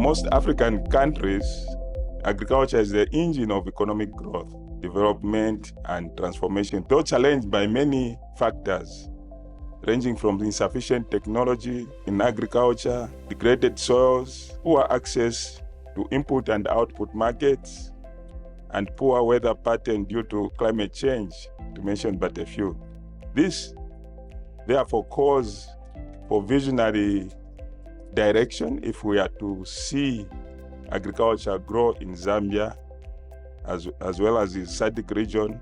most African countries, agriculture is the engine of economic growth, development, and transformation, though challenged by many factors, ranging from insufficient technology in agriculture, degraded soils, poor access to input and output markets, and poor weather pattern due to climate change, to mention but a few. This, therefore, calls for visionary direction if we are to see agriculture grow in Zambia, as well as the SADC region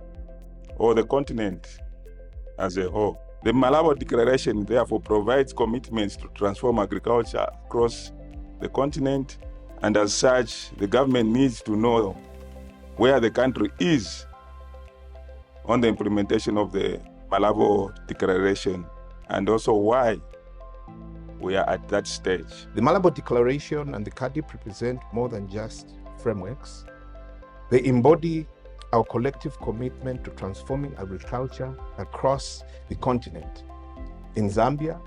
or the continent as a whole. The Malabo Declaration therefore provides commitments to transform agriculture across the continent, and as such, the government needs to know where the country is on the implementation of the Malabo Declaration, and also why we are at that stage. The Malabo Declaration and the CADIP represent more than just frameworks. They embody our collective commitment to transforming agriculture across the continent. In Zambia,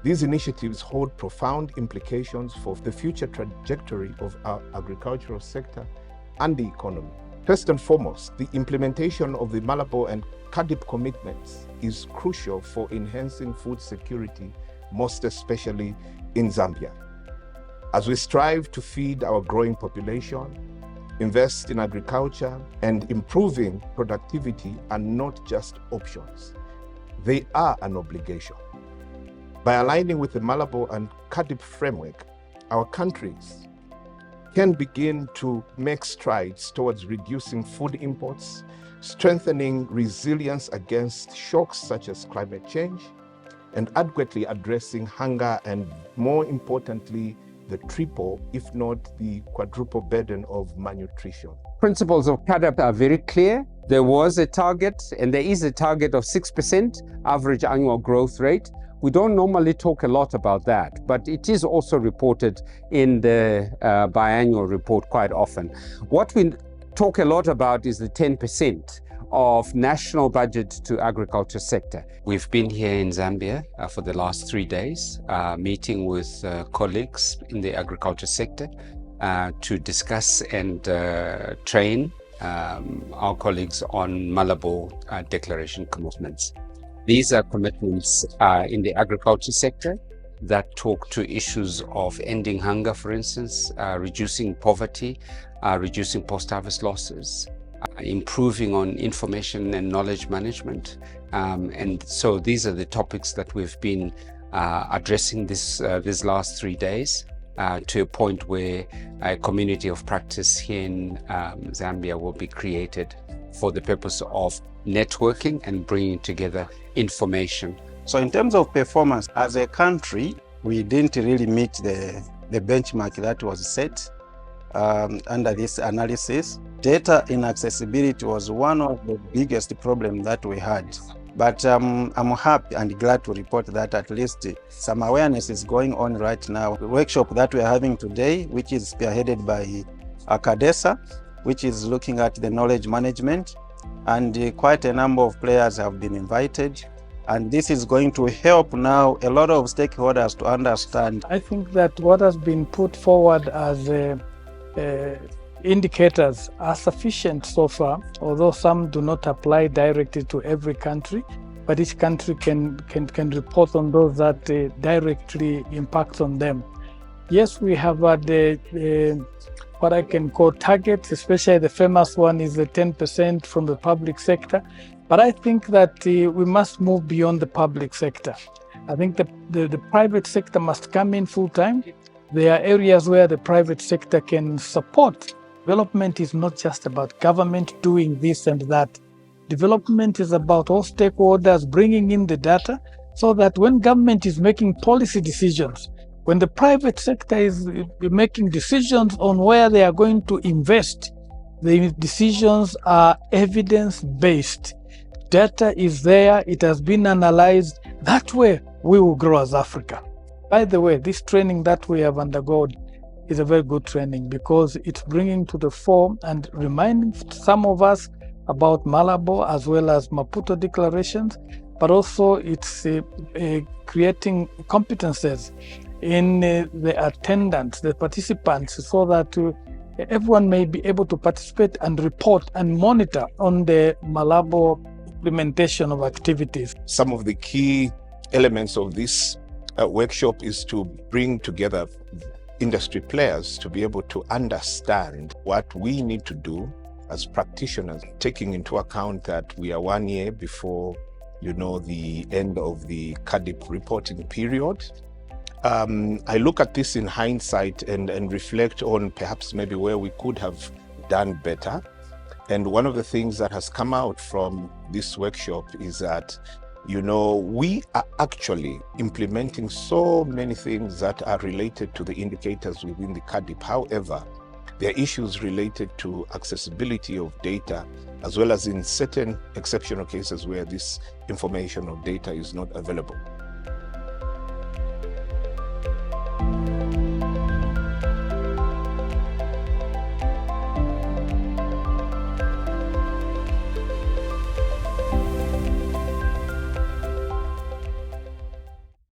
these initiatives hold profound implications for the future trajectory of our agricultural sector and the economy. First and foremost, the implementation of the Malabo and CADIP commitments is crucial for enhancing food security, most especially in Zambia. As we strive to feed our growing population, invest in agriculture, and improving productivity are not just options. They are an obligation. By aligning with the Malabo and CADIP framework, our countries can begin to make strides towards reducing food imports, strengthening resilience against shocks such as climate change, and adequately addressing hunger and, more importantly, the triple, if not the quadruple burden of malnutrition. Principles of CADIP are very clear. There was a target, and there is a target of 6% average annual growth rate. We don't normally talk a lot about that, but it is also reported in the biannual report quite often. What we talk a lot about is the 10% of national budget to agriculture sector. We've been here in Zambia for the last 3 days, meeting with colleagues in the agriculture sector to discuss and train our colleagues on Malabo Declaration commitments. These are commitments in the agriculture sector that talk to issues of ending hunger, for instance, reducing poverty, reducing post-harvest losses, improving on information and knowledge management. And so these are the topics that we've been addressing these last 3 days to a point where a community of practice here in Zambia will be created for the purpose of networking and bringing together information. So in terms of performance, as a country, we didn't really meet the benchmark that was set under this analysis. Data inaccessibility was one of the biggest problems that we had. But I'm happy and glad to report that at least some awareness is going on right now. The workshop that we're having today, which is spearheaded by CADESA, which is looking at the knowledge management, and quite a number of players have been invited. And this is going to help now a lot of stakeholders to understand. I think that what has been put forward as indicators are sufficient so far, although some do not apply directly to every country, but each country can report on those that directly impact on them. Yes, we have what I can call targets, especially the famous one is the 10% from the public sector. But I think that we must move beyond the public sector. I think the private sector must come in full time. There are areas where the private sector can support. Development is not just about government doing this and that. Development is about all stakeholders bringing in the data so that when government is making policy decisions, when the private sector is making decisions on where they are going to invest, the decisions are evidence-based. Data is there, it has been analyzed. That way, we will grow as Africa. By the way, this training that we have undergone is a very good training because it's bringing to the fore and reminding some of us about Malabo as well as Maputo declarations, but also it's creating competences in the attendance, the participants, so that everyone may be able to participate and report and monitor on the Malabo implementation of activities. Some of the key elements of this workshop is to bring together industry players to be able to understand what we need to do as practitioners, taking into account that we are 1 year before, the end of the CADIP reporting period. I look at this in hindsight and reflect on perhaps maybe where we could have done better. And one of the things that has come out from this workshop is that, we are actually implementing so many things that are related to the indicators within the CADIP. However, there are issues related to accessibility of data, as well as in certain exceptional cases where this information or data is not available.